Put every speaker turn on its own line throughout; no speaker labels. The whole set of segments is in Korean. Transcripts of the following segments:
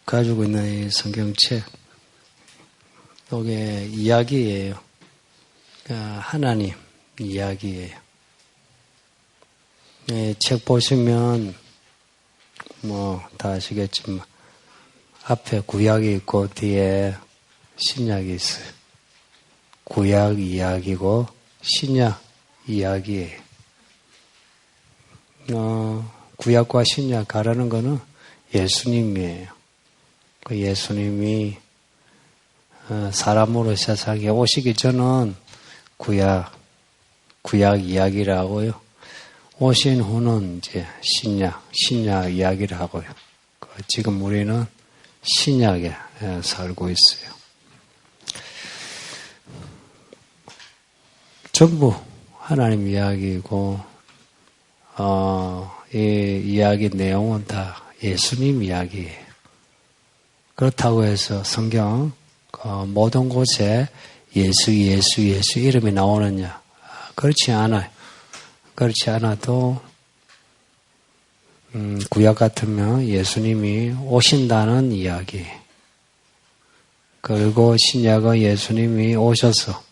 가지고 있는 이 성경책, 이게 이야기예요. 그러니까 하나님 이야기예요. 책 보시면 다 아시겠지만 앞에 구약이 있고 뒤에 신약이 있어요. 구약 이야기고 신약 이야기예요. 구약과 신약 가르는 거는 예수님이에요. 그 예수님이 사람으로 세상에 오시기 전은 구약 이야기를 하고요. 오신 후는 이제 신약 이야기를 하고요. 지금 우리는 신약에 살고 있어요. 전부 하나님 이야기고, 이 이야기 내용은 다 예수님 이야기예요. 그렇다고 해서 성경 모든 곳에 예수 이름이 나오느냐? 그렇지 않아요. 그렇지 않아도 구약 같으면 예수님이 오신다는 이야기, 그리고 신약은 예수님이 오셔서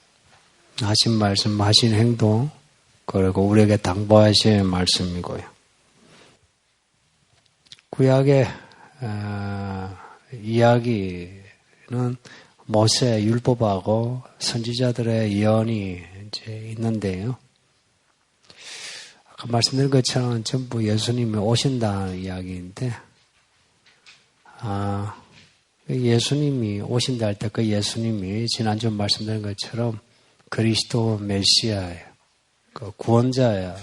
하신 말씀, 하신 행동, 그리고 우리에게 당부하신 말씀이고요. 구약의 이야기는 모세 율법하고 선지자들의 예언이 이제 있는데요. 아까 말씀드린 것처럼 전부 예수님이 오신다는 이야기인데, 예수님이 오신다 할 때 그 예수님이 지난주 말씀드린 것처럼 그리스도 메시아예요. 그 구원자예요.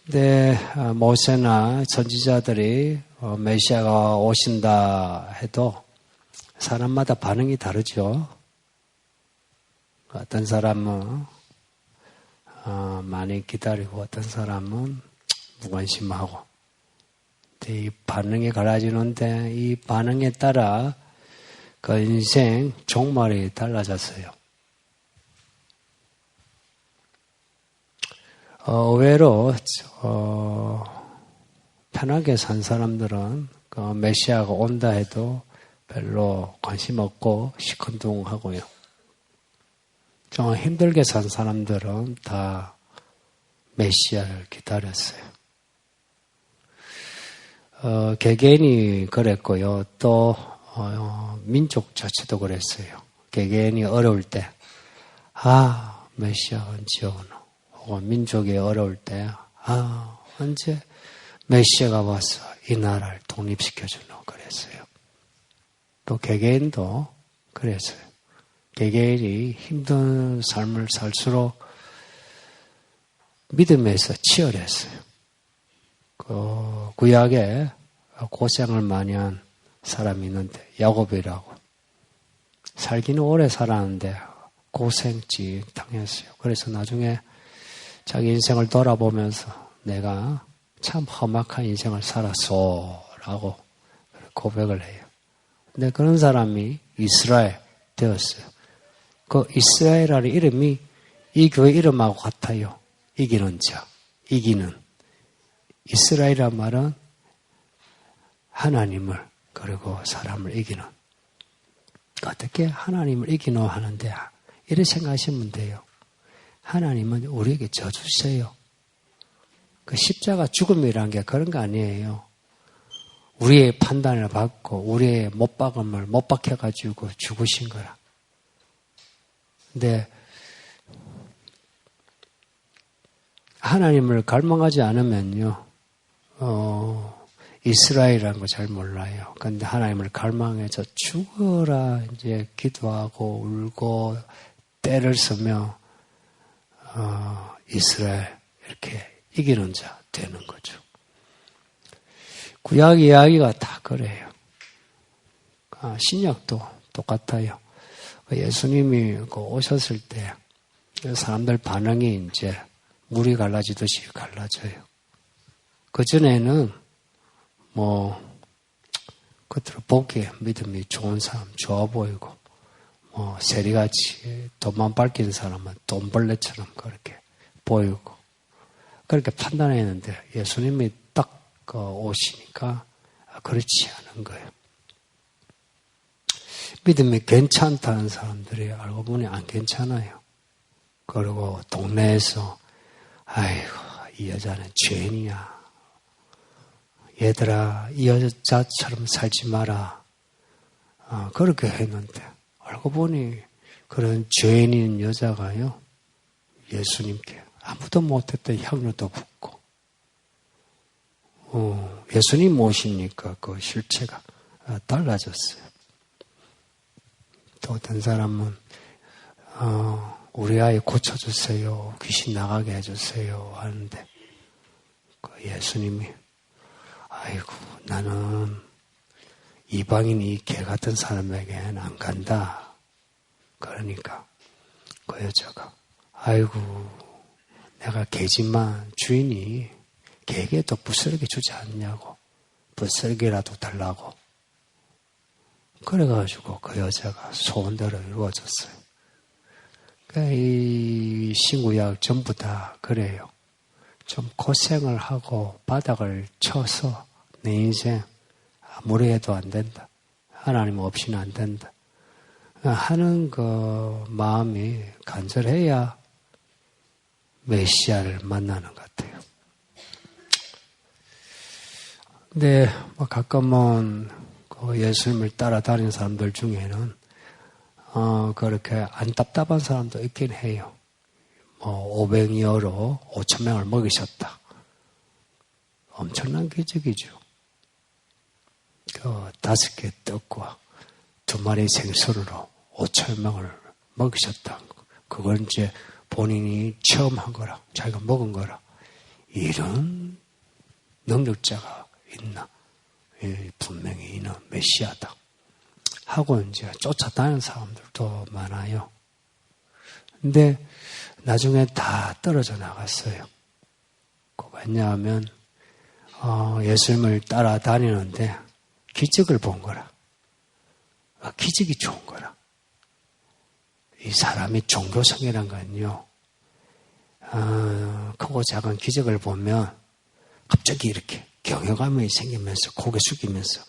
근데 모세나 선지자들이 메시아가 오신다 해도 사람마다 반응이 다르죠. 어떤 사람은 많이 기다리고 어떤 사람은 무관심하고, 이 반응이 갈라지는데 이 반응에 따라 그 인생 종말이 달라졌어요. 의외로 편하게 산 사람들은 그 메시아가 온다 해도 별로 관심 없고 시큰둥하고요. 좀 힘들게 산 사람들은 다 메시아를 기다렸어요. 개개인이 그랬고요. 또 민족 자체도 그랬어요. 개개인이 어려울 때 메시아 언제 오노? 혹은 민족이 어려울 때 언제 메시아가 와서 이 나라를 독립시켜주노? 그랬어요. 또 개개인도 그랬어요. 개개인이 힘든 삶을 살수록 믿음에서 치열했어요. 구약에 고생을 많이 한 사람이 있는데 야곱이라고. 살기는 오래 살았는데 고생지 당했어요. 그래서 나중에 자기 인생을 돌아보면서 내가 참 험악한 인생을 살았소라고 고백을 해요. 근데 그런 사람이 이스라엘 되었어요. 그 이스라엘이라는 이름이 이 교회 이름하고 같아요. 이기는 자, 이기는. 이스라엘이란 말은 하나님을 그리고 사람을 이기는. 어떻게 하나님을 이기노 하는데 이렇게 생각하시면 돼요. 하나님은 우리에게 져주세요. 그 십자가 죽음이라는 게 그런 거 아니에요. 우리의 판단을 받고 우리의 못 박음을 못 박혀가지고 죽으신 거라. 근데 하나님을 갈망하지 않으면요, 이스라엘이라는 거 잘 몰라요. 근데 하나님을 갈망해서 죽어라 이제 기도하고 울고 때를 쓰며 이스라엘 이렇게 이기는 자 되는 거죠. 구약 이야기가 다 그래요. 신약도 똑같아요. 예수님이 오셨을 때 사람들 반응이 이제 물이 갈라지듯이 갈라져요. 그전에는 겉으로 보기에 믿음이 좋은 사람 좋아 보이고, 세리같이 돈만 밝힌 사람은 돈벌레처럼 그렇게 보이고, 그렇게 판단했는데 예수님이 딱 오시니까 그렇지 않은 거예요. 믿음이 괜찮다는 사람들이 알고 보니 안 괜찮아요. 그리고 동네에서 아이고 이 여자는 죄인이야. 얘들아 이 여자처럼 살지 마라. 그렇게 했는데 알고 보니 그런 죄인인 여자가요. 예수님께 아무도 못했던 향료도 붓고 예수님 모시니까 그 실체가 달라졌어요. 또 어떤 사람은 우리 아이 고쳐주세요. 귀신 나가게 해주세요. 하는데 그 예수님이 아이고 나는 이방인이 개 같은 사람에게는 안 간다. 그러니까 그 여자가 아이고 내가 개지만 주인이 개에게도 부스러기 주지 않냐고 부스러기라도 달라고 그래가지고 그 여자가 소원대로 이루어졌어요. 그러니까 이 신구약 전부 다 그래요. 좀 고생을 하고 바닥을 쳐서 내 인생 아무리 해도 안 된다. 하나님 없이는 안 된다. 하는 그 마음이 간절해야 메시아를 만나는 것 같아요. 근데 가끔은 그 예수님을 따라다니는 사람들 중에는 그렇게 안 답답한 사람도 있긴 해요. 500여로 5,000명을 먹이셨다. 엄청난 기적이죠. 그 5개 떡과 2마리 생선으로 5,000명을 먹이셨다. 그걸 이제 본인이 체험한 거라, 자기가 먹은 거라. 이런 능력자가 있나? 분명히 이는 메시아다. 하고 이제 쫓아다니는 사람들도 많아요. 근데 나중에 다 떨어져 나갔어요. 왜냐하면 예수님을 따라다니는데 기적을 본 거라. 기적이 좋은 거라. 이 사람이 종교성이란 건요. 크고 작은 기적을 보면 갑자기 이렇게 경외감이 생기면서 고개 숙이면서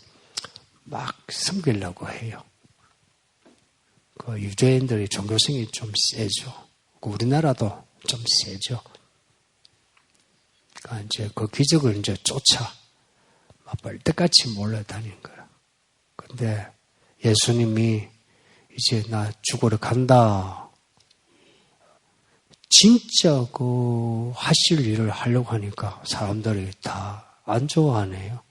막 섬기려고 해요. 그 유대인들이 종교성이 좀 세죠. 우리나라도 좀 세죠. 그러니까 이제 그 기적을 이제 쫓아 막 벌떼같이 몰려다니는 거라. 근데 예수님이 이제 나 죽으러 간다. 진짜 그 하실 일을 하려고 하니까 사람들이 다 안 좋아하네요.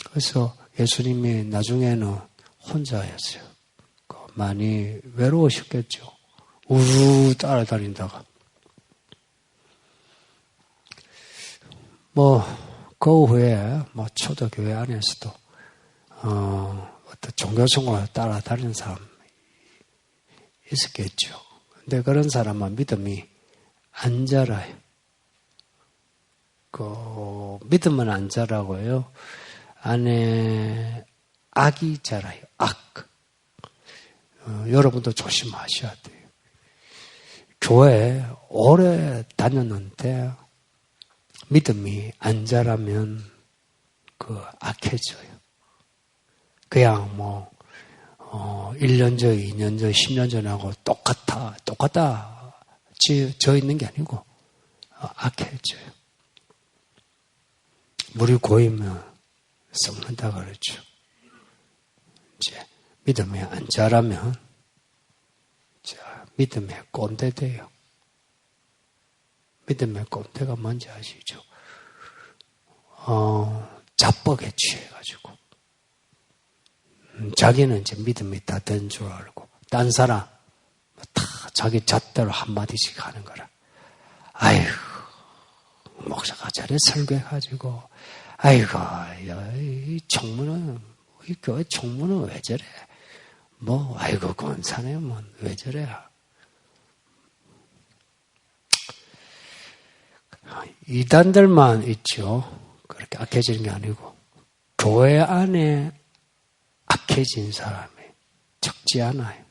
그래서 예수님이 나중에는 혼자였어요. 많이 외로우셨겠죠. 우르르 따라다니다가. 그 후에 초대교회 안에서도 어떤 종교성을 따라다니는 사람 있었겠죠. 근데 그런 사람은 믿음이 안 자라요. 믿음은 안 자라고요. 안에 악이 자라요. 악. 여러분도 조심하셔야 돼요. 교회 오래 다녔는데 믿음이 안 자라면 악해져요. 그냥 1년 전, 2년 전, 10년 전하고 똑같다 져 있는 게 아니고 악해져요. 물이 고이면 썩는다 그러죠. 이제 믿음이 안 자라면 믿음의 꼰대 돼요. 믿음의 꼰대가 뭔지 아시죠? 자뻑에 취해가지고 자기는 이제 믿음이 다 된 줄 알고 딴 사람 다 자기 잣대로 한마디씩 하는 거라. 아이고 목사가 저래 설교해가지고 아이고 이 총무는 이 교회 총무는 왜 저래? 아이고 권사님은 왜 저래? 이단들만 있죠. 그렇게 악해지는 게 아니고 교회 안에 악해진 사람이 적지 않아요.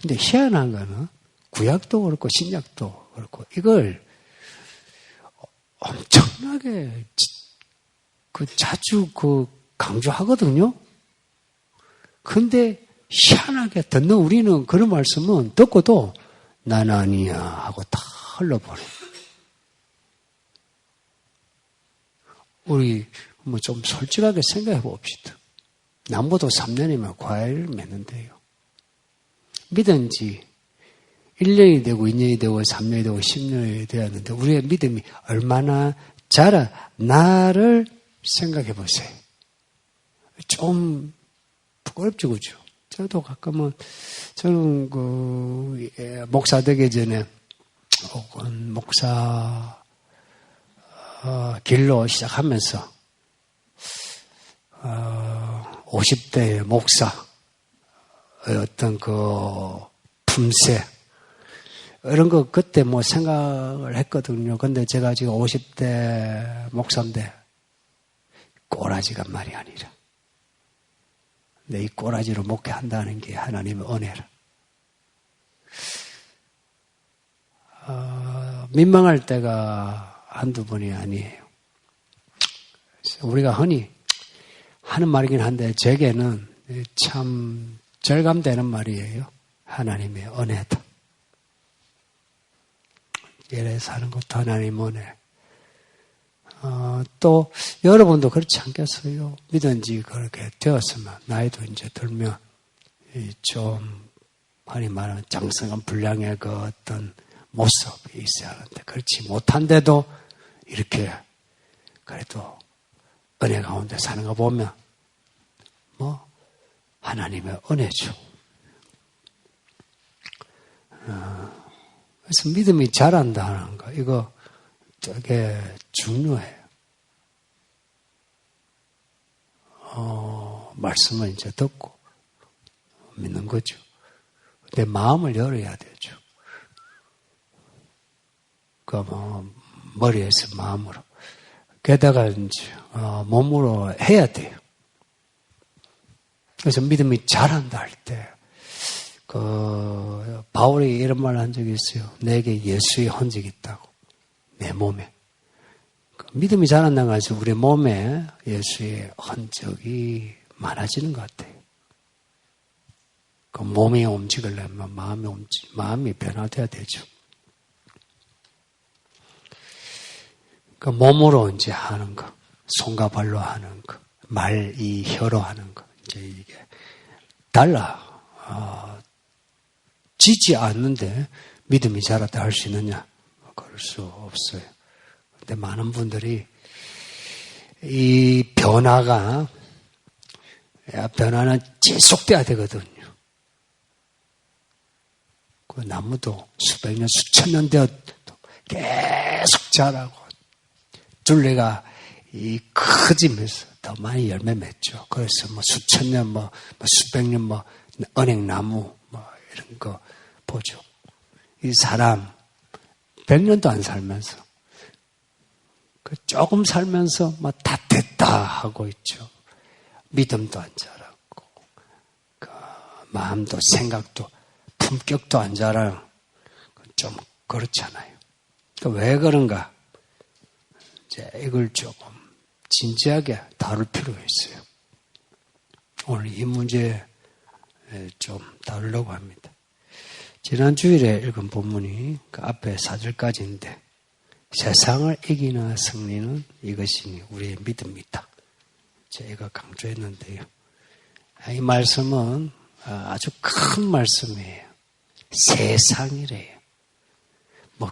근데 희한한 거는 구약도 그렇고 신약도 그렇고, 이걸 엄청나게 자주 강조하거든요. 근데 희한하게 듣는 우리는 그런 말씀은 듣고도 난 아니야 하고 다 흘러버려. 우리 뭐 좀 솔직하게 생각해 봅시다. 남보도 3년이면 과일을 맺는데요. 믿은 지 1년이 되고 2년이 되고 3년이 되고 10년이 되었는데 우리의 믿음이 얼마나 자라 나를 생각해 보세요. 좀 부끄럽죠, 그죠? 저도 가끔은 저는 목사 되기 전에 혹은 목사 길로 시작하면서 50대 목사 어떤 품새 이런 거 그때 뭐 생각을 했거든요. 근데 제가 지금 50대 목사인데 꼬라지가 말이 아니라 근데 이 꼬라지로 목회한다는 게 하나님의 은혜라. 민망할 때가 한두 번이 아니에요. 우리가 흔히 하는 말이긴 한데 제게는 참 절감되는 말이에요. 하나님의 은혜다. 예래 사는 것도 하나님의 은혜. 또 여러분도 그렇지 않겠어요? 믿은 지 그렇게 되었으면 나이도 이제 들면 좀 흔히 말하는 장성한 분량의 그 어떤 모습이 있어야 하는데 그렇지 못한데도 이렇게 그래도 은혜 가운데 사는 거 보면 뭐 하나님의 은혜죠. 그래서 믿음이 자란다는 거 이거 되게 중요해요. 말씀을 이제 듣고 믿는 거죠. 내 마음을 열어야 되죠. 머리에서 마음으로. 게다가 이제 몸으로 해야 돼요. 그래서 믿음이 자란다 할 때, 바울이 이런 말을 한 적이 있어요. 내게 예수의 흔적이 있다고. 내 몸에. 믿음이 자란다는 것은 우리 몸에 예수의 흔적이 많아지는 것 같아요. 몸이 움직이려면 마음이 변화돼야 되죠. 몸으로 이제 하는 거, 손과 발로 하는 거, 혀로 하는 거, 이제 이게 달라. 지지 않는데 믿음이 자랐다 할 수 있느냐? 그럴 수 없어요. 근데 많은 분들이 이 변화는 지속돼야 되거든요. 그 나무도 수백 년, 수천 년 되어도 계속 자라고 둘레가 커지면서 더 많이 열매 맺죠. 그래서 수천 년, 수백 년, 은행나무, 이런 거 보죠. 이 사람, 100년도 안 살면서, 조금 살면서, 다 됐다 하고 있죠. 믿음도 안 자라고, 마음도, 생각도, 품격도 안 자라요. 좀 그렇잖아요. 왜 그런가? 이걸 조금 진지하게 다룰 필요가 있어요. 오늘 이 문제 좀 다루려고 합니다. 지난 주일에 읽은 본문이 그 앞에 4절까지인데 세상을 이기는 승리는 이것이니 우리의 믿음이다. 제가 강조했는데요. 이 말씀은 아주 큰 말씀이에요. 세상이래요.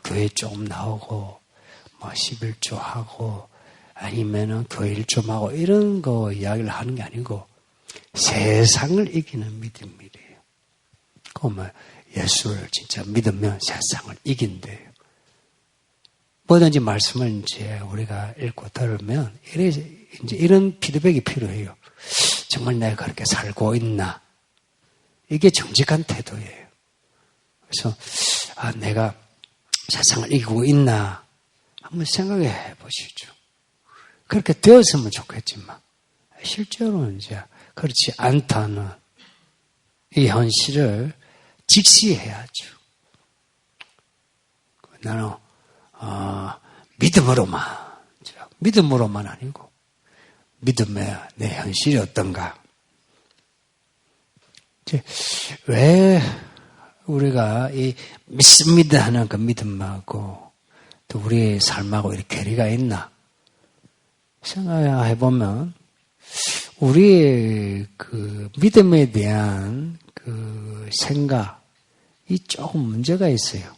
교회 조금 나오고 11조 하고 아니면은 교회 1조 하고 이런 거 이야기를 하는 게 아니고 세상을 이기는 믿음이래요. 그러면 예수를 진짜 믿으면 세상을 이긴대요. 뭐든지 말씀을 이제 우리가 읽고 들으면 이제 이런 피드백이 필요해요. 정말 내가 그렇게 살고 있나? 이게 정직한 태도예요. 그래서 내가 세상을 이기고 있나? 한번 생각해 보시죠. 그렇게 되었으면 좋겠지만 실제로는 이제 그렇지 않다는 이 현실을 직시해야죠. 나는 믿음으로만 아니고 믿음의 내 현실이 어떤가. 왜 우리가 이 믿습니다 하는 그 믿음하고 또 우리의 삶하고 이렇게 괴리가 있나 생각해보면 우리의 그 믿음에 대한 그 생각이 조금 문제가 있어요.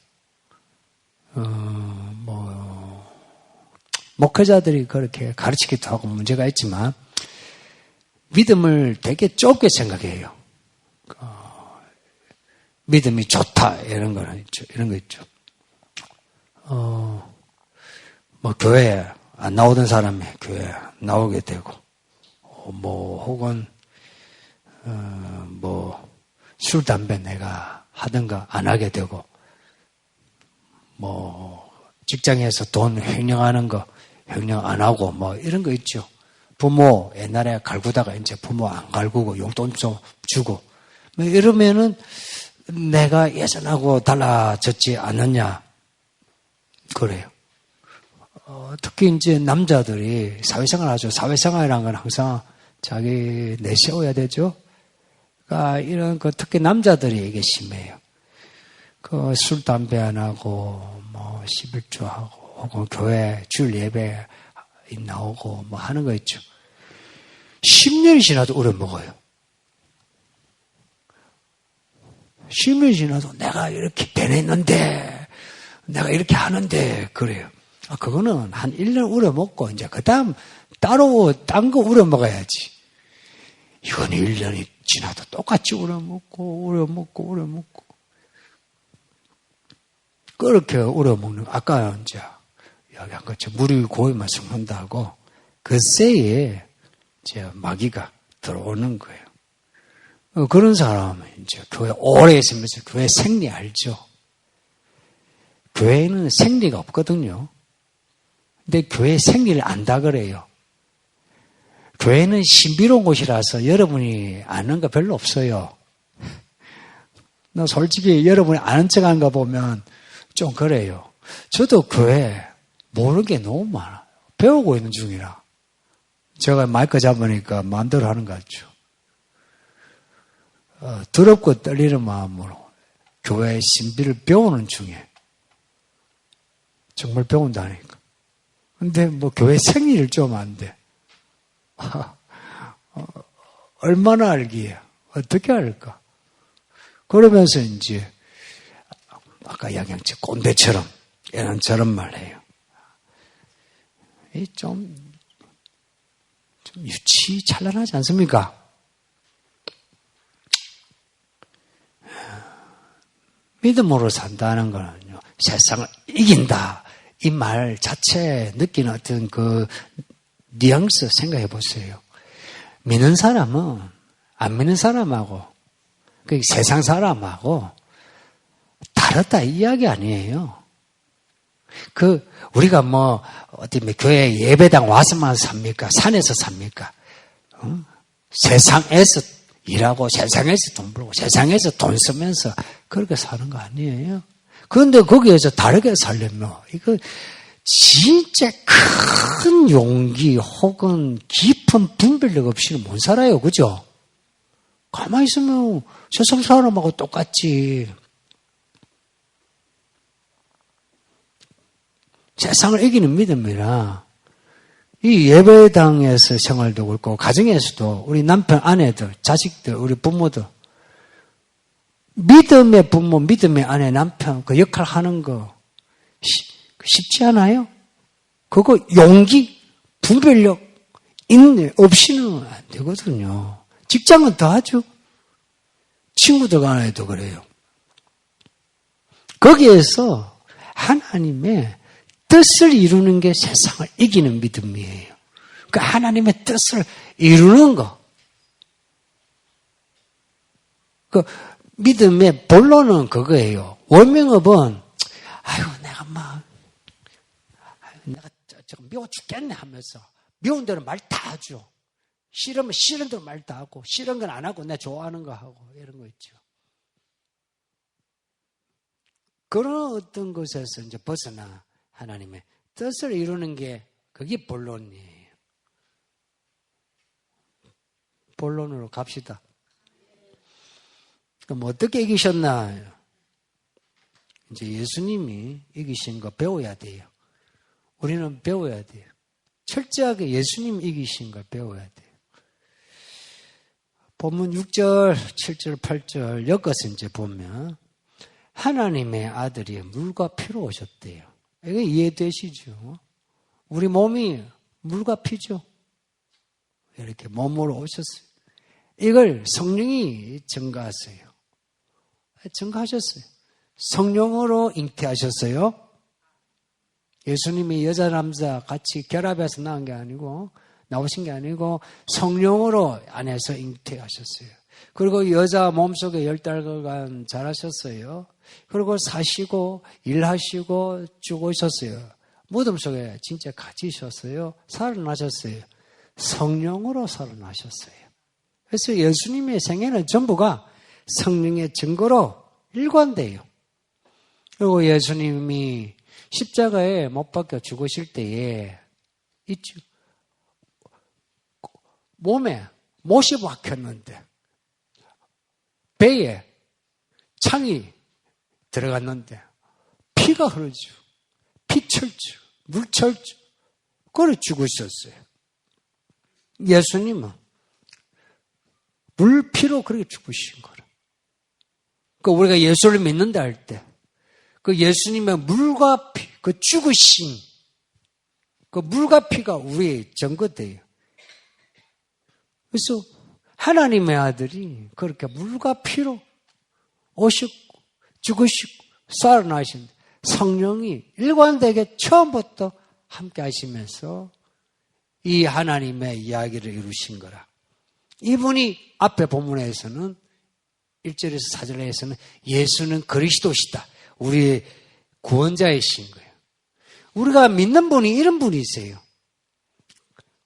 목회자들이 그렇게 가르치기도 하고 문제가 있지만 믿음을 되게 좁게 생각해요. 믿음이 좋다 이런 거는 있죠. 이런 거 있죠. 교회에 안 나오던 사람이 교회에 나오게 되고, 혹은 술 담배 내가 하든가 안 하게 되고, 직장에서 돈 횡령하는 거 횡령 안 하고 이런 거 있죠. 부모 옛날에 갈구다가 이제 부모 안 갈구고 용돈 좀 주고 이러면은 내가 예전하고 달라졌지 않느냐 그래요. 특히 이제 남자들이 사회생활 하죠. 사회생활이라는 건 항상 자기 내세워야 되죠. 그러니까 이런 거 특히 남자들이 이게 심해요. 술 담배 안 하고 11조하고 혹은 교회 주일 예배 나오고 하는 거 있죠. 10년이 지나도 오래 먹어요. 10년이 지나도 내가 이렇게 변했는데 내가 이렇게 하는데 그래요. 그거는 한 1년 오래 먹고 이제 그다음 따로 딴 거 오래 먹어야지. 이건 1년이 지나도 똑같이 오래 먹고 그렇게 오래 먹는 아까 이제 이야기한 것처럼 물이 고이만 섞는다고 그 새에 이제 마귀가 들어오는 거예요. 그런 사람은 이제 교회 오래 있으면서 교회 생리 알죠? 교회에는 생리가 없거든요. 근데 교회 생리를 안다 그래요. 교회는 신비로운 곳이라서 여러분이 아는 거 별로 없어요. 나 솔직히 여러분이 아는 척 하는 거 보면 좀 그래요. 저도 교회 모르는 게 너무 많아요. 배우고 있는 중이라. 제가 마이크 잡으니까 마음대로 하는 것 같죠. 더럽고 떨리는 마음으로 교회의 신비를 배우는 중에 정말 배운다니까. 근데 교회 생리를 좀 안 돼. 얼마나 알기에 어떻게 알까? 그러면서 이제 아까 이야기한 꼰대처럼 얘는 저런 말 해요. 좀 유치 찬란하지 않습니까? 믿음으로 산다는 거는요, 세상을 이긴다. 이 말 자체에 느끼는 어떤 그 뉘앙스 생각해 보세요. 믿는 사람은 안 믿는 사람하고 그 세상 사람하고 다르다 이 이야기 아니에요. 우리가 어디 교회 예배당 와서만 삽니까? 산에서 삽니까? 세상에서 일하고 세상에서 돈 벌고 세상에서 돈 쓰면서 그렇게 사는 거 아니에요. 그런데 거기에서 다르게 살려면 이거 진짜 큰 용기 혹은 깊은 분별력 없이는 못 살아요. 그죠? 가만히 있으면 세상 사람하고 똑같지. 세상을 이기는 믿음이라 이 예배당에서 생활도 그렇고 가정에서도 우리 남편, 아내들, 자식들, 우리 부모들 믿음의 부모, 믿음의 아내, 남편 그 역할 하는 거 쉽지 않아요? 그거 용기, 분별력, 인내 없이는 안 되거든요. 직장은 더 하죠. 친구들 간에도 그래요. 거기에서 하나님의 뜻을 이루는 게 세상을 이기는 믿음이에요. 그 하나님의 뜻을 이루는 거. 그 믿음의 본론은 그거예요. 워밍업은 내가 미워 죽겠네 하면서 미운 대로 말 다 하죠. 싫으면 싫은 대로 말 다 하고 싫은 건 안 하고 내가 좋아하는 거 하고 이런 거 있죠. 그런 어떤 것에서 이제 벗어나 하나님의 뜻을 이루는 게 그게 본론이에요. 본론으로 갑시다. 그럼 어떻게 이기셨나? 이제 예수님이 이기신 거 배워야 돼요. 우리는 배워야 돼요. 철저하게 예수님 이기신 걸 배워야 돼요. 본문 6절, 7절, 8절 여기서 이제 보면 하나님의 아들이 물과 피로 오셨대요. 이거 이해되시죠? 우리 몸이 물과 피죠. 이렇게 몸으로 오셨어요. 이걸 성령이 증거하세요. 증거하셨어요. 성령으로 잉태하셨어요. 예수님이 여자 남자 같이 결합해서 나온 게 아니고 나오신 게 아니고 성령으로 안에서 잉태하셨어요. 그리고 여자 몸속에 10달간 자라셨어요. 그리고 사시고 일하시고 죽으셨어요. 무덤 속에 진짜 갇히셨어요. 살아나셨어요. 성령으로 살아나셨어요. 그래서 예수님의 생애는 전부가 성령의 증거로 일관돼요. 그리고 예수님이 십자가에 못 박혀 죽으실 때에 있죠. 몸에 못이 박혔는데 배에 창이 들어갔는데 피가 흐르죠. 피철죠. 물철죠. 그래 죽으셨어요. 예수님은 물피로 그렇게 죽으신 거라. 그 우리가 예수를 믿는다 할 때 그 예수님의 물과 피, 그 죽으신 그 물과 피가 우리의 증거돼요. 그래서 하나님의 아들이 그렇게 물과 피로 오셨고 죽으시고 살아나신 성령이 일관되게 처음부터 함께 하시면서 이 하나님의 이야기를 이루신 거라. 이분이 앞에 본문에서는 1절에서 4절에서는 예수는 그리스도시다. 우리의 구원자이신 거예요. 우리가 믿는 분이 이런 분이세요.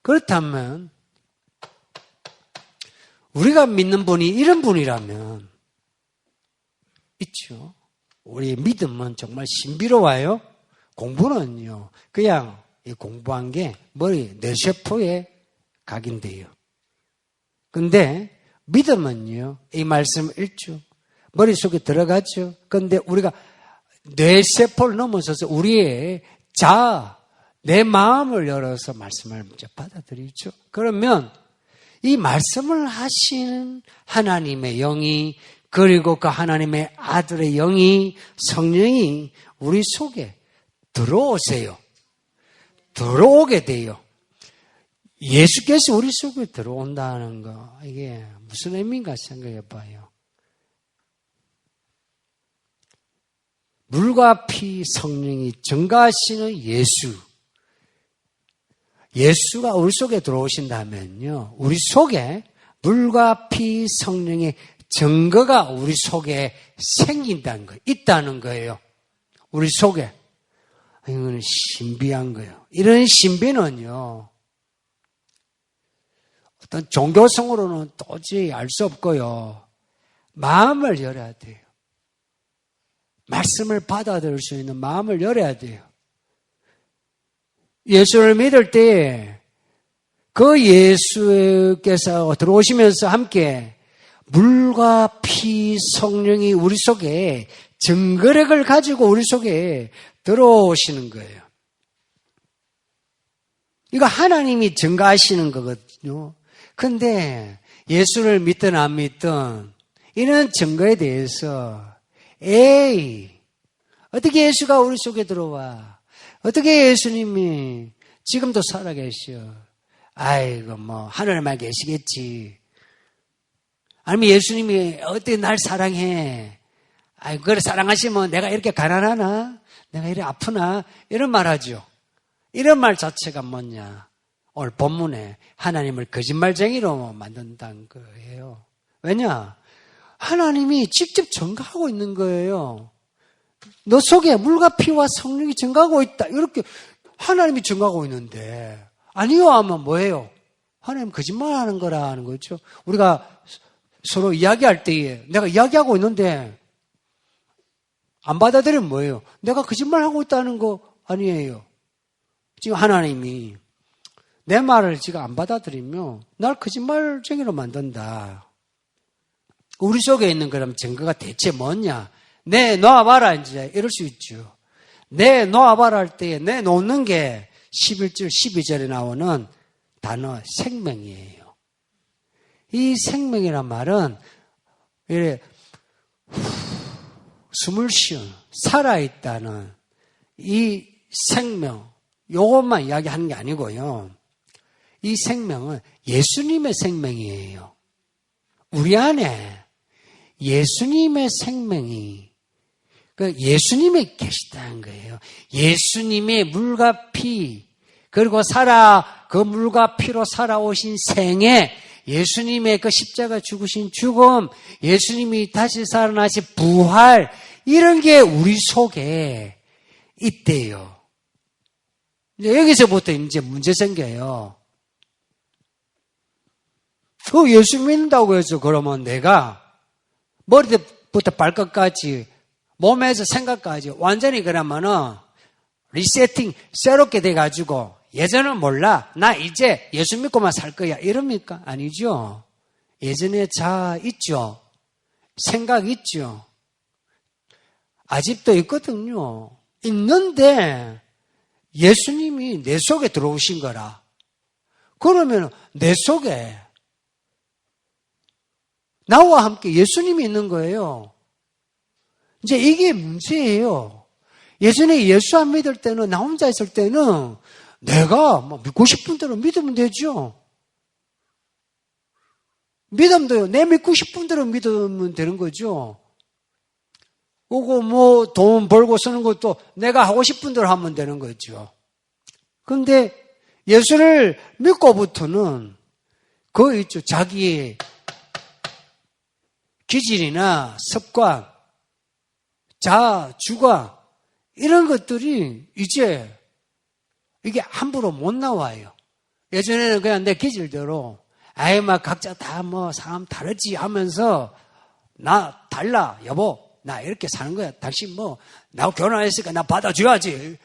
그렇다면 우리가 믿는 분이 이런 분이라면 있죠. 우리의 믿음은 정말 신비로워요. 공부는요. 그냥 공부한 게 머리 뇌세포에 각인돼요. 근데 믿음은요. 이 말씀 읽죠. 머릿속에 들어가죠. 그런데 우리가 뇌세포를 넘어서서 우리의 내 마음을 열어서 말씀을 받아들이죠. 그러면 이 말씀을 하시는 하나님의 영이 그리고 그 하나님의 아들의 영이 성령이 우리 속에 들어오세요. 들어오게 돼요. 예수께서 우리 속에 들어온다는 거 이게 무슨 의미인가 생각해 봐요. 물과 피 성령이 증가하시는 예수가 우리 속에 들어오신다면요. 우리 속에 물과 피 성령의 증거가 우리 속에 생긴다는 거예요. 있다는 거예요. 우리 속에. 이거는 신비한 거예요. 이런 신비는요. 어떤 종교성으로는 도저히 알 수 없고요. 마음을 열어야 돼요. 말씀을 받아들일 수 있는 마음을 열어야 돼요. 예수를 믿을 때 그 예수께서 들어오시면서 함께 물과 피 성령이 우리 속에 증거력을 가지고 우리 속에 들어오시는 거예요. 이거 하나님이 증거하시는 거거든요. 근데 예수를 믿든 안 믿든 이런 증거에 대해서 어떻게 예수가 우리 속에 들어와? 어떻게 예수님이 지금도 살아계셔? 아이고 하늘에만 계시겠지. 아니면 예수님이 어떻게 날 사랑해? 아이고 그래 사랑하시면 내가 이렇게 가난하나? 내가 이렇게 아프나? 이런 말 하죠. 이런 말 자체가 뭐냐? 오늘 본문에 하나님을 거짓말쟁이로 만든다는 거예요. 왜냐? 하나님이 직접 증거하고 있는 거예요. 너 속에 물과 피와 성령이 증거하고 있다. 이렇게 하나님이 증거하고 있는데 아니요 하면 뭐예요? 하나님 거짓말하는 거라는 거죠. 우리가 서로 이야기할 때에 내가 이야기하고 있는데 안 받아들이면 뭐예요? 내가 거짓말하고 있다는 거 아니에요. 지금 하나님이 내 말을 지금 안 받아들이면 날 거짓말쟁이로 만든다. 우리 속에 있는 그럼 증거가 대체 뭐냐? 내놓아봐라 이제 이럴 수 있죠. 내놓아봐라 할 때 내놓는 게 11절 12절에 나오는 단어 생명이에요. 이 생명이란 말은 이래 숨을 쉬는 살아있다는 이 생명 요것만 이야기하는 게 아니고요. 이 생명은 예수님의 생명이에요. 우리 안에 예수님의 생명이 예수님이 계시다는 거예요. 예수님의 물과 피 그리고 그 물과 피로 살아오신 생애 예수님의 그 십자가 죽으신 죽음 예수님이 다시 살아나신 부활 이런 게 우리 속에 있대요. 이제 여기서부터 이제 문제 생겨요. 예수 믿는다고 해서 그러면 내가 머리부터 발끝까지 몸에서 생각까지 완전히 그러면은 리세팅 새롭게 돼가지고 예전은 몰라 나 이제 예수 믿고만 살 거야 이럽니까? 아니죠. 예전에 자아 있죠. 생각 있죠. 아직도 있거든요. 있는데 예수님이 내 속에 들어오신 거라. 그러면 내 속에 나와 함께 예수님이 있는 거예요. 이제 이게 문제예요. 예전에 예수 안 믿을 때는 나 혼자 있을 때는 내가 믿고 싶은 대로 믿으면 되죠. 믿음도요. 내 믿고 싶은 대로 믿으면 되는 거죠. 그리고 돈 벌고 쓰는 것도 내가 하고 싶은 대로 하면 되는 거죠. 그런데 예수를 믿고부터는 그거 있죠. 자기의 기질이나 습관, 자아, 주관 이런 것들이 이제 이게 함부로 못 나와요. 예전에는 그냥 내 기질대로 막 각자 다 사람 다르지 하면서 나 달라 여보 나 이렇게 사는 거야. 당신 나하고 결혼했으니까 나 받아줘야지.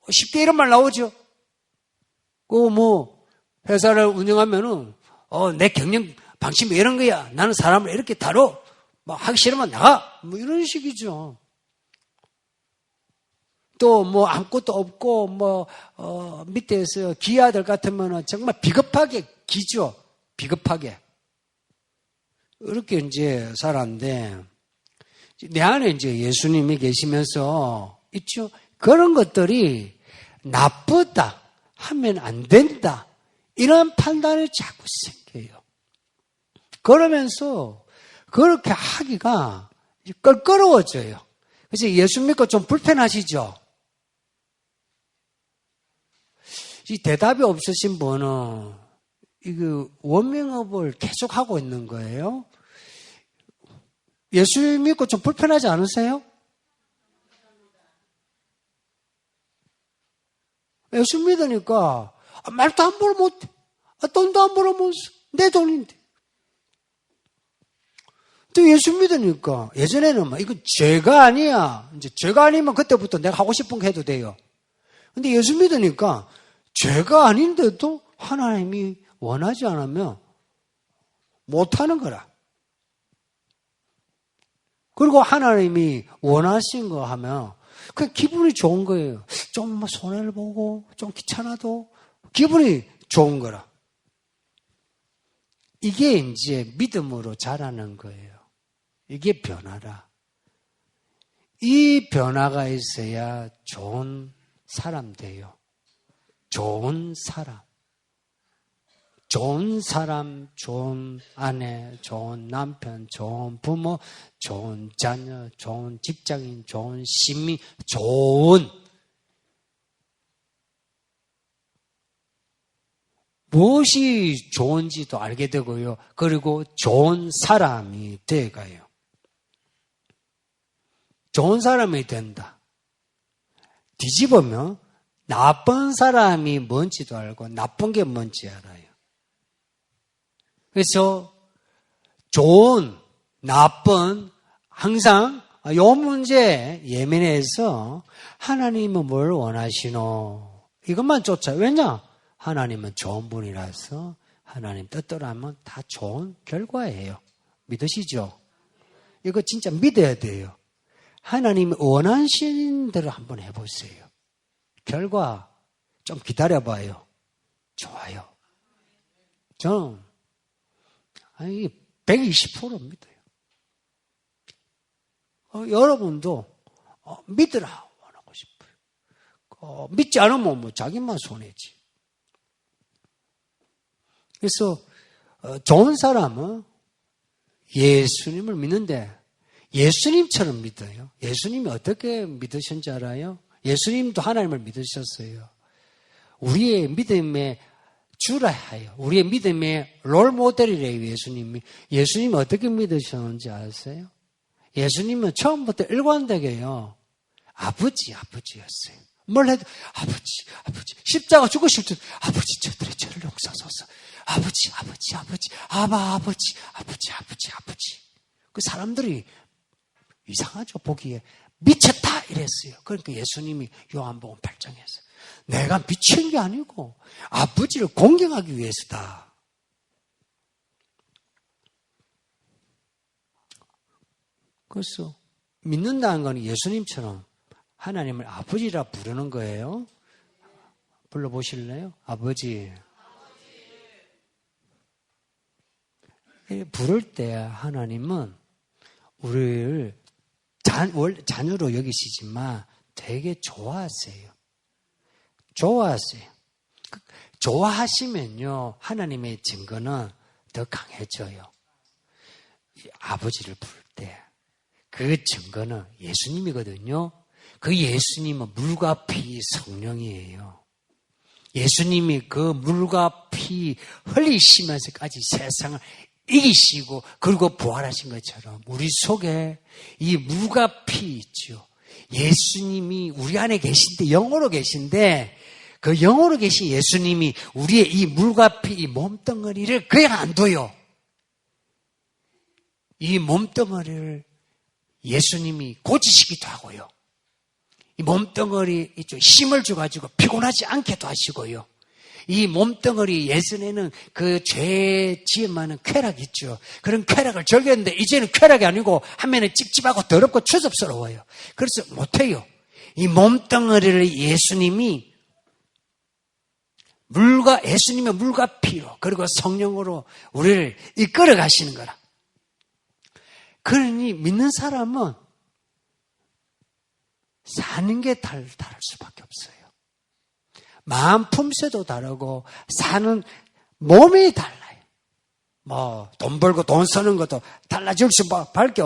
쉽게 이런 말 나오죠. 회사를 운영하면은 내 경영 방침이 이런 거야. 나는 사람을 이렇게 다뤄. 하기 싫으면 나가. 이런 식이죠. 또 아무것도 없고 밑에서 기아들 같으면은 정말 비겁하게 기죠. 비겁하게. 이렇게 이제 살았는데 내 안에 이제 예수님이 계시면서 있죠. 그런 것들이 나쁘다 하면 안 된다. 이런 판단이 자꾸 생겨요. 그러면서 그렇게 하기가 껄끄러워져요. 그래서 예수 믿고 좀 불편하시죠? 이 대답이 없으신 분은 이거 원명업을 계속 하고 있는 거예요. 예수 믿고 좀 불편하지 않으세요? 예수 믿으니까 말도 함부로 못해. 돈도 함부로 못 써. 내 돈인데. 또 예수 믿으니까 예전에는 이건 죄가 아니야. 이제 죄가 아니면 그때부터 내가 하고 싶은 거 해도 돼요. 근데 예수 믿으니까 죄가 아닌데도 하나님이 원하지 않으면 못하는 거라. 그리고 하나님이 원하신 거 하면 그냥 기분이 좋은 거예요. 좀 손해를 보고 좀 귀찮아도 기분이 좋은 거라. 이게 이제 믿음으로 자라는 거예요. 이게 변화라. 이 변화가 있어야 좋은 사람 돼요. 좋은 사람. 좋은 사람, 좋은 아내, 좋은 남편, 좋은 부모, 좋은 자녀, 좋은 직장인, 좋은 시민, 좋은 무엇이 좋은지도 알게 되고요. 그리고 좋은 사람이 돼가요. 좋은 사람이 된다. 뒤집으면 나쁜 사람이 뭔지도 알고 나쁜 게 뭔지 알아요. 그래서 좋은, 나쁜 항상 요 문제 예민해서 하나님은 뭘 원하시노? 이것만 쫓아요. 왜냐? 하나님은 좋은 분이라서 하나님 뜻대로 하면 다 좋은 결과예요. 믿으시죠? 이거 진짜 믿어야 돼요. 하나님이 원하시는 대로 한번 해보세요. 결과 좀 기다려봐요. 좋아요. 저는 120% 믿어요. 여러분도 믿으라 원하고 싶어요. 믿지 않으면 뭐 자기만 손해지. 그래서 좋은 사람은 예수님을 믿는데 예수님처럼 믿어요. 예수님이 어떻게 믿으셨는지 알아요? 예수님도 하나님을 믿으셨어요. 우리의 믿음의 주라 하여 우리의 믿음의 롤모델이래요. 예수님이 어떻게 믿으셨는지 아세요? 예수님은 처음부터 일관되게요. 아버지였어요. 뭘 해도 아버지 십자가 죽으실 때 아버지 저들의 죄를 용서하소서. 아버지 그 사람들이 이상하죠. 보기에 미쳤다 이랬어요. 그러니까 예수님이 요한복음 8장에서 내가 미친 게 아니고 아버지를 공경하기 위해서다. 그래서 믿는다는 건 예수님처럼 하나님을 아버지라 부르는 거예요. 불러보실래요? 아버지. 부를 때 하나님은 우리를 자녀로 여기시지만 되게 좋아하세요. 좋아하시면요, 하나님의 증거는 더 강해져요. 아버지를 부를 때 그 증거는 예수님이거든요. 그 예수님은 물과 피 성령이에요. 예수님이 그 물과 피 흘리시면서까지 세상을 이기시고 그리고 부활하신 것처럼 우리 속에 이 물과 피 있죠. 예수님이 우리 안에 계신데 영으로 계신데 그 영으로 계신 예수님이 우리의 이 물과 피, 이 몸뚱어리를 그냥 안 둬요. 이 몸뚱어리를 예수님이 고치시기도 하고요. 이 몸뚱어리 힘을 줘가지고 피곤하지 않게도 하시고요. 이 몸뚱어리 예전에는 그 죄 지음하는 쾌락 있죠. 그런 쾌락을 즐겼는데 이제는 쾌락이 아니고 하면은 찝찝하고 더럽고 추접스러워요. 그래서 못해요. 이 몸뚱어리를 예수님의 물과 피로 그리고 성령으로 우리를 이끌어 가시는 거라. 그러니 믿는 사람은 사는 게 다를 수밖에 없어요. 마음 품새도 다르고 사는 몸이 달라요. 뭐 돈 벌고 돈 쓰는 것도 달라질 수밖에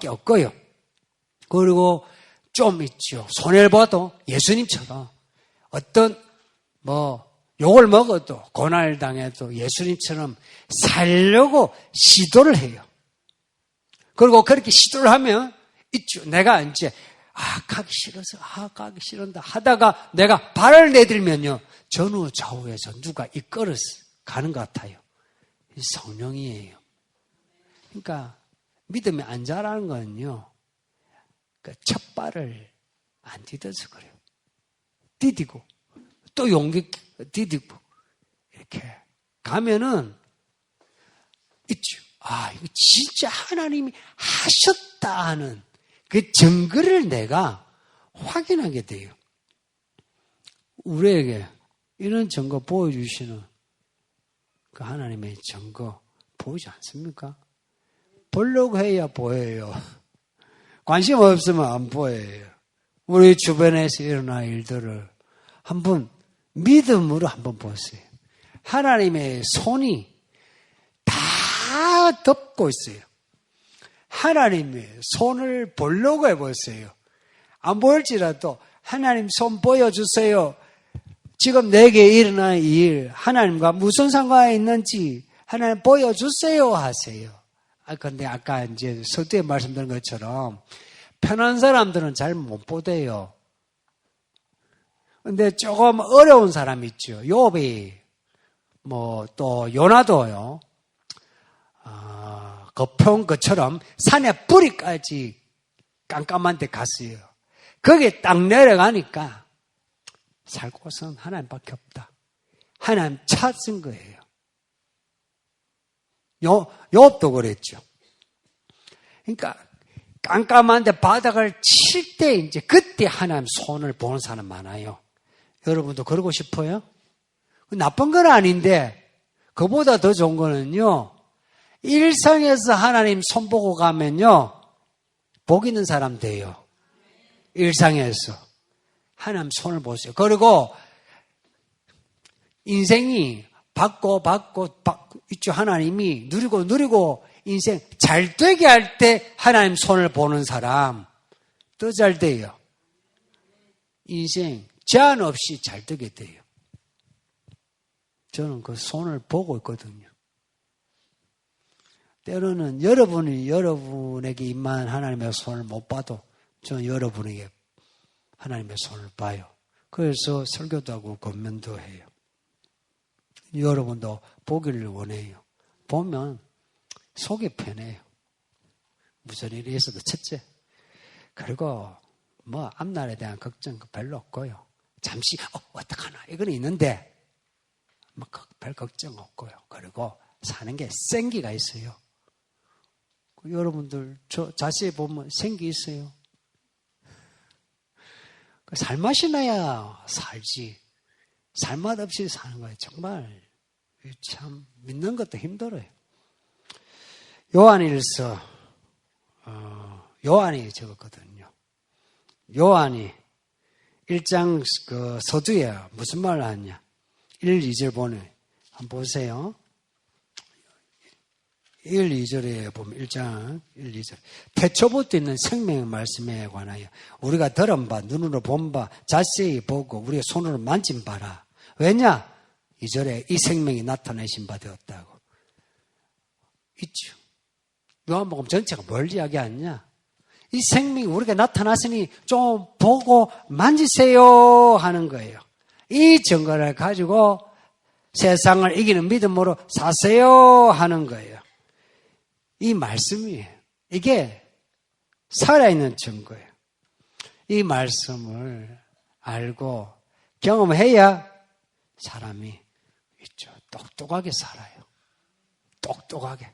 없고요. 그리고 좀 있죠. 손해를 봐도 예수님처럼 어떤 욕을 먹어도 고난을 당해도 예수님처럼 살려고 시도를 해요. 그리고 그렇게 시도를 하면 있죠. 내가 이제 가기 싫은다 하다가 내가 발을 내들면요. 전후 좌우에서 누가 이끌어 가는 것 같아요. 이 성령이에요. 그러니까 믿음이 안 자라는 건요. 첫 발을 안 디뎌서 그래요. 디디고 또 용기 디디고 이렇게 가면은 있죠. 이거 진짜 하나님이 하셨다 하는 그 증거를 내가 확인하게 돼요. 우리에게 이런 증거 보여주시는 그 하나님의 증거 보이지 않습니까? 보려고 해야 보여요. 관심 없으면 안 보여요. 우리 주변에서 일어난 일들을 한번 믿음으로 한번 보세요. 하나님의 손이 다 덮고 있어요. 하나님의 손을 보려고 해보세요. 안 보일지라도 하나님 손 보여주세요. 지금 내게 일어난 일 하나님과 무슨 상관이 있는지 하나님 보여주세요 하세요. 근데 아까 이제 서두에 말씀드린 것처럼 편한 사람들은 잘 못 보대요. 근데 조금 어려운 사람 있죠. 욥이 또 요나도요. 거평 것처럼 산의 뿌리까지 깜깜한 데 갔어요. 거기에 딱 내려가니까 살 곳은 하나님밖에 없다. 하나님 찾은 거예요. 욥도 그랬죠. 그러니까 깜깜한데 바닥을 칠 때 이제 그때 하나님 손을 보는 사람 많아요. 여러분도 그러고 싶어요? 나쁜 건 아닌데 그보다 더 좋은 거는요. 일상에서 하나님 손 보고 가면요. 복 있는 사람 돼요. 일상에서. 하나님 손을 보세요. 그리고 인생이 받고 있죠. 하나님이 누리고 인생 잘 되게 할 때 하나님 손을 보는 사람 더 잘 돼요. 인생 제한 없이 잘 되게 돼요. 저는 그 손을 보고 있거든요. 때로는 여러분이 여러분에게 임한 하나님의 손을 못 봐도 저는 여러분에게 하나님의 손을 봐요. 그래서 설교도 하고 권면도 해요. 여러분도 보기를 원해요. 보면 속이 편해요. 무슨 일이 있어도 첫째. 그리고 뭐 앞날에 대한 걱정 별로 없고요. 잠시 어떡하나 이건 있는데 뭐 별 걱정 없고요. 그리고 사는 게 생기가 있어요. 여러분들 저 자세히 보면 생기 있어요. 살맛이 나야 살지. 살맛 없이 사는 거예요. 정말 참 믿는 것도 힘들어요. 요한일서 요한이 적었거든요. 요한이 1장 그 서두에 무슨 말을 하냐. 1, 2절 보내. 한번 보세요. 1, 2절에 보면 1장 1, 2절. 태초부터 있는 생명의 말씀에 관하여 우리가 들은 바 눈으로 본 바 자세히 보고 우리의 손으로 만진 바라. 왜냐? 2절에 이 생명이 나타내신 바 되었다고. 있죠. 요한복음 전체가 뭘 이야기하냐? 이 생명이 우리가 나타났으니 좀 보고 만지세요 하는 거예요. 이 증거를 가지고 세상을 이기는 믿음으로 사세요 하는 거예요. 이 말씀이에요. 이게 살아있는 증거예요. 이 말씀을 알고 경험해야 사람이 있죠. 똑똑하게 살아요. 똑똑하게.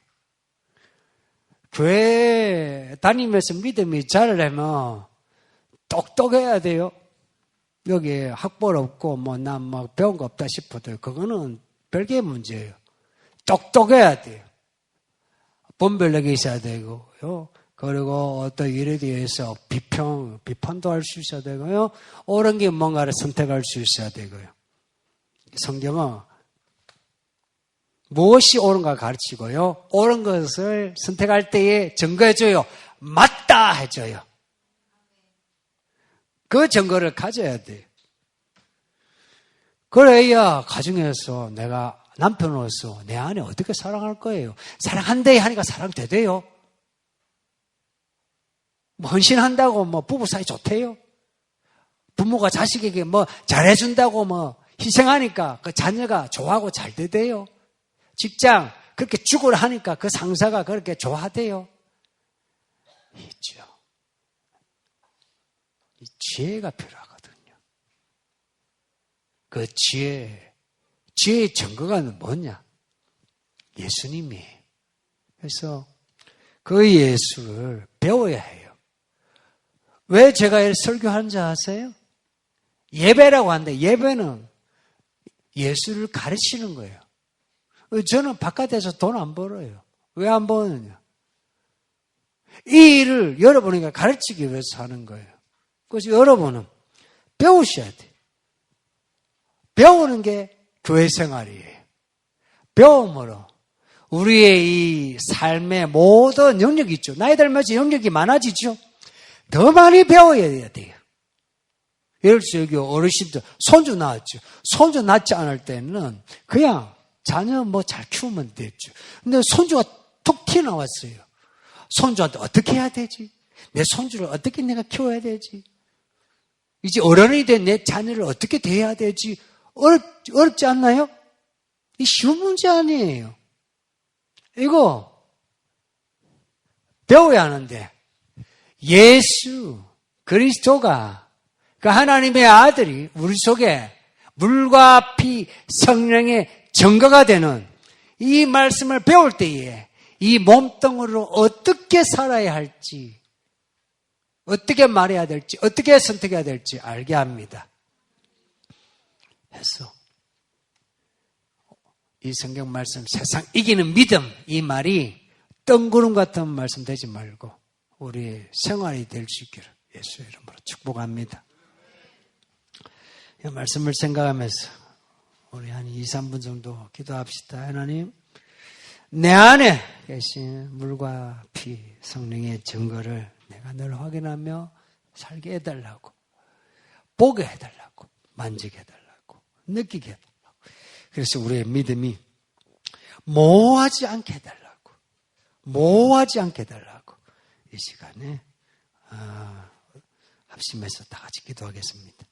교회 다니면서 믿음이 자라려면 똑똑해야 돼요. 여기 학벌 없고 난 막 배운 거 없다 싶어도 그거는 별개의 문제예요. 똑똑해야 돼요. 분별력이 있어야 되고요. 그리고 어떤 일에 대해서 비판도 할 수 있어야 되고요. 옳은 게 뭔가를 선택할 수 있어야 되고요. 성경은 무엇이 옳은가 가르치고요. 옳은 것을 선택할 때에 증거해줘요. 맞다 해줘요. 그 증거를 가져야 돼요. 그래야 가정에서 내가 남편으로서 내 아내 어떻게 사랑할 거예요? 사랑한대 하니까 사랑되대요. 뭐 헌신한다고 뭐 부부 사이 좋대요. 부모가 자식에게 뭐 잘해준다고 뭐 희생하니까 그 자녀가 좋아하고 잘 되대요. 직장 그렇게 죽으라 하니까 그 상사가 그렇게 좋아하대요. 있죠. 이 지혜가 필요하거든요. 그 지혜의 증거가 뭐냐? 예수님이에요. 그래서 그 예수를 배워야 해요. 왜 제가 설교하는지 아세요? 예배라고 하는데 예배는 예수를 가르치는 거예요. 저는 바깥에서 돈 안 벌어요. 왜 안 버느냐? 이 일을 여러분에게 가르치기 위해서 하는 거예요. 그래서 여러분은 배우셔야 돼요. 배우는 게 교회 생활이에요. 배움으로 우리의 이 삶의 모든 영역이 있죠. 나이 들면서 영역이 많아지죠. 더 많이 배워야 돼요. 예를 들어서 여기 어르신들 손주 낳았죠. 손주 낳지 않을 때는 그냥 자녀 뭐 잘 키우면 됐죠. 근데 손주가 툭 튀어나왔어요. 손주한테 어떻게 해야 되지? 내 손주를 어떻게 내가 키워야 되지? 이제 어른이 된 내 자녀를 어떻게 대해야 되지? 어렵지 않나요? 이 쉬운 문제 아니에요. 이거 배워야 하는데 예수 그리스도가 그 하나님의 아들이 우리 속에 물과 피 성령의 증거가 되는 이 말씀을 배울 때에 이 몸뚱으로 어떻게 살아야 할지, 어떻게 말해야 될지, 어떻게 선택해야 될지 알게 합니다. 해서 이 성경 말씀, 세상 이기는 믿음, 이 말이 뜬구름 같은 말씀 되지 말고 우리의 생활이 될 수 있기를 예수의 이름으로 축복합니다. 이 말씀을 생각하면서 우리 한 2, 3분 정도 기도합시다. 하나님, 내 안에 계신 물과 피, 성령의 증거를 내가 늘 확인하며 살게 해달라고, 보게 해달라고, 만지게 해달라고, 느끼게 해달라고. 그래서 우리의 믿음이 모호하지 않게 해달라고, 모호하지 않게 해달라고 이 시간에 합심해서 다 같이 기도하겠습니다.